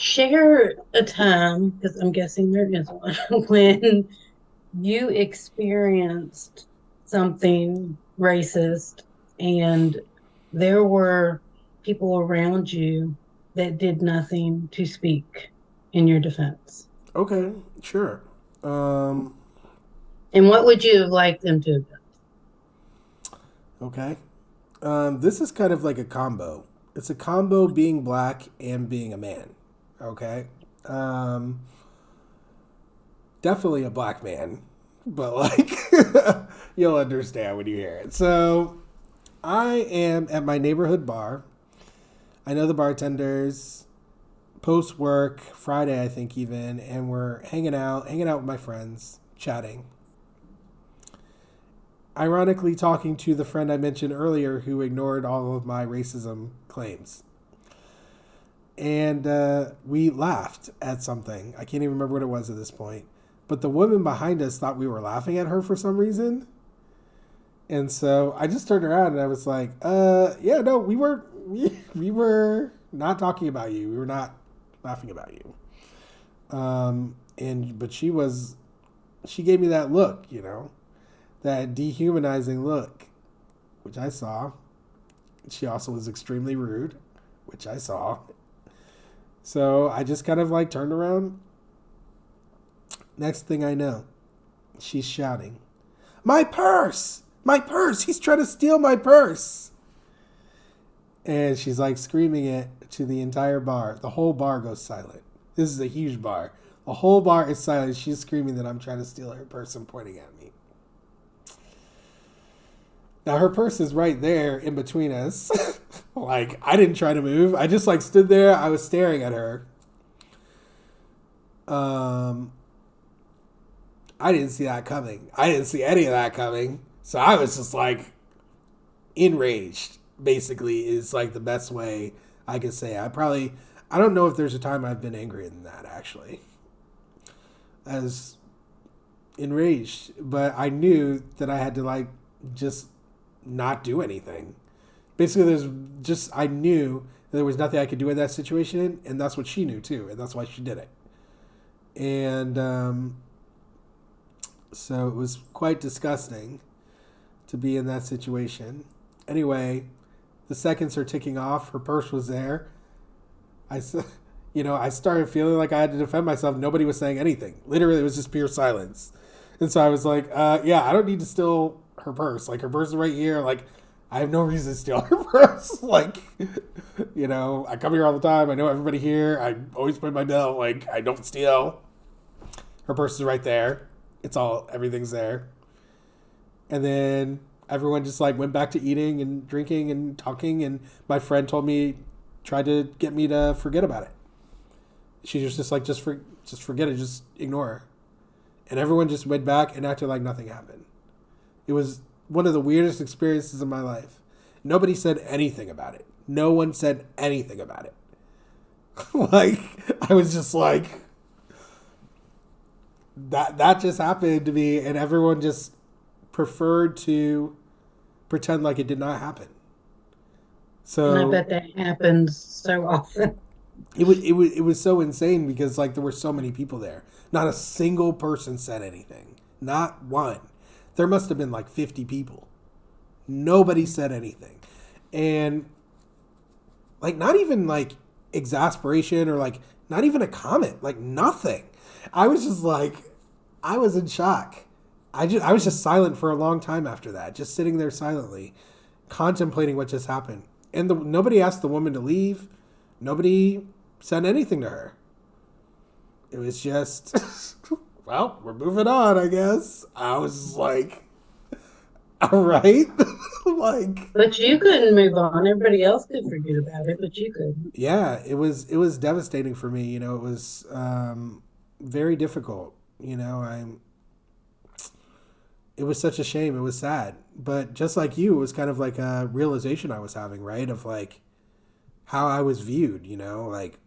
Share a time, because I'm guessing there is one, when you experienced something racist and there were people around you that did nothing to speak in your defense. Okay, sure. Um, And what would you have liked them to have done? okay. This is kind of like a combo. It's a combo being black and being a man. Okay. Um, Definitely a black man, but like you'll understand when you hear it. So I am at my neighborhood bar. I know the bartenders post work Friday, I think even, and we're hanging out with my friends, chatting. Ironically, talking to the friend I mentioned earlier who ignored all of my racism claims. And we laughed at something. I can't even remember what it was at this point. But the woman behind us thought we were laughing at her for some reason. And so I just turned around and I was like, yeah, no, we were not talking about you. We were not laughing about you. But she gave me that look, that dehumanizing look, which I saw. She also was extremely rude, which I saw. So I just kind of like turned around. Next thing I know, she's shouting, "My purse! My purse! He's trying to steal my purse!" And she's like screaming it to the entire bar. The whole bar goes silent. This is a huge bar. The whole bar is silent. She's screaming that I'm trying to steal her purse and pointing at me. Now her purse is right there in between us. Like I didn't try to move. I just like stood there. I was staring at her. Um, I didn't see that coming. I didn't see any of that coming. So I was just like enraged. Basically, is like the best way I could say. I don't know if there's a time I've been angrier than that actually. As enraged, but I knew that I had to like just not do anything. Basically, I knew there was nothing I could do in that situation, and that's what she knew too, and that's why she did it. And so it was quite disgusting to be in that situation. Anyway, the seconds are ticking off. Her purse was there. I, I started feeling like I had to defend myself. Nobody was saying anything. Literally, it was just pure silence. And so I was like, yeah, I don't need to steal her purse. Like, her purse is right here. Like, I have no reason to steal her purse. Like, I come here all the time. I know everybody here. I always pay my bill. Like, I don't steal. Her purse is right there. Everything's there. And then everyone just like went back to eating and drinking and talking. And my friend tried to get me to forget about it. She was just like, just forget it. Just ignore her. And everyone just went back and acted like nothing happened. It was one of the weirdest experiences of my life. Nobody said anything about it. No one said anything about it. Like, I was just like, that just happened to me, and everyone just preferred to pretend like it did not happen. And I So bet that happens so often. it was so insane because like there were so many people there. Not a single person said anything. Not one. There must have been like 50 people. Nobody said anything. And like not even like exasperation or like not even a comment, like nothing. I was just like I was in shock. I was just silent for a long time after that, just sitting there silently, contemplating what just happened. And nobody asked the woman to leave. Nobody said anything to her. It was just, well, we're moving on, I guess. I was just like, all right, like, But you couldn't move on. Everybody else could forget about it, but you couldn't. yeah, it was devastating for me. It was very difficult. It was such a shame. It was sad. But just like you, it was kind of like a realization I was having, right? Of like how I was viewed, like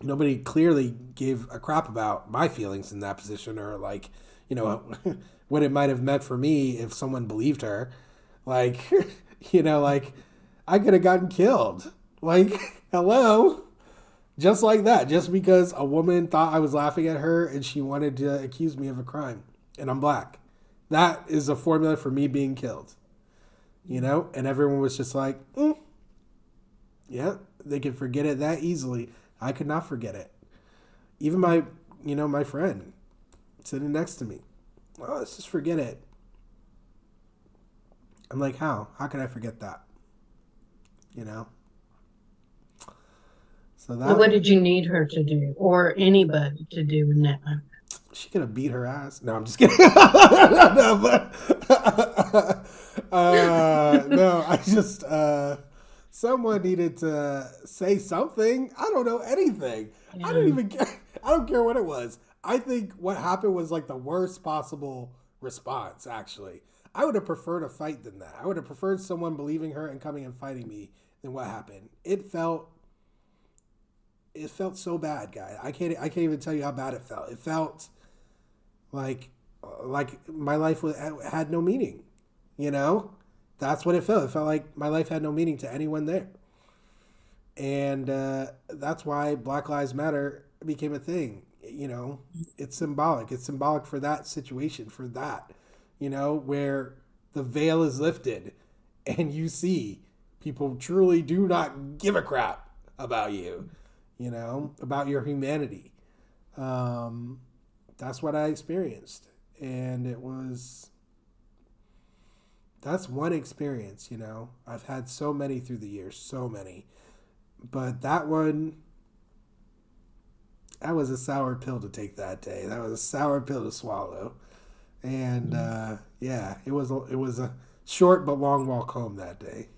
nobody clearly gave a crap about my feelings in that position or like, you know, what it might have meant for me if someone believed her. Like, like I could have gotten killed. Like, hello. Just like that. Just because a woman thought I was laughing at her and she wanted to accuse me of a crime. And I'm black. That is a formula for me being killed. You know? And everyone was just like, yeah, they could forget it that easily. I could not forget it. Even my friend sitting next to me. Oh, let's just forget it. I'm like, how? How can I forget that? You know? So So what that did you need her to do, or anybody to do in that moment? she could have beat her ass. No, I'm just kidding. No, but no, I just someone needed to say something. I don't know anything. I Yeah. don't even care. I don't care what it was. I think what happened was like the worst possible response. Actually, I would have preferred a fight than that. I would have preferred someone believing her and coming and fighting me than what happened. It felt so bad, guy. I can't even tell you how bad it felt. It felt like my life had no meaning. You know, that's what it felt. It felt like my life had no meaning to anyone there, and that's why Black Lives Matter became a thing. You know, it's symbolic. It's symbolic for that situation, for that. You know, where the veil is lifted, and you see people truly do not give a crap about you. You know, about your humanity. Um, that's what I experienced, and that's one experience. You know, I've had so many through the years, so many, but that was a sour pill to take that day. That was a sour pill to swallow, and yeah, it was a short but long walk home that day.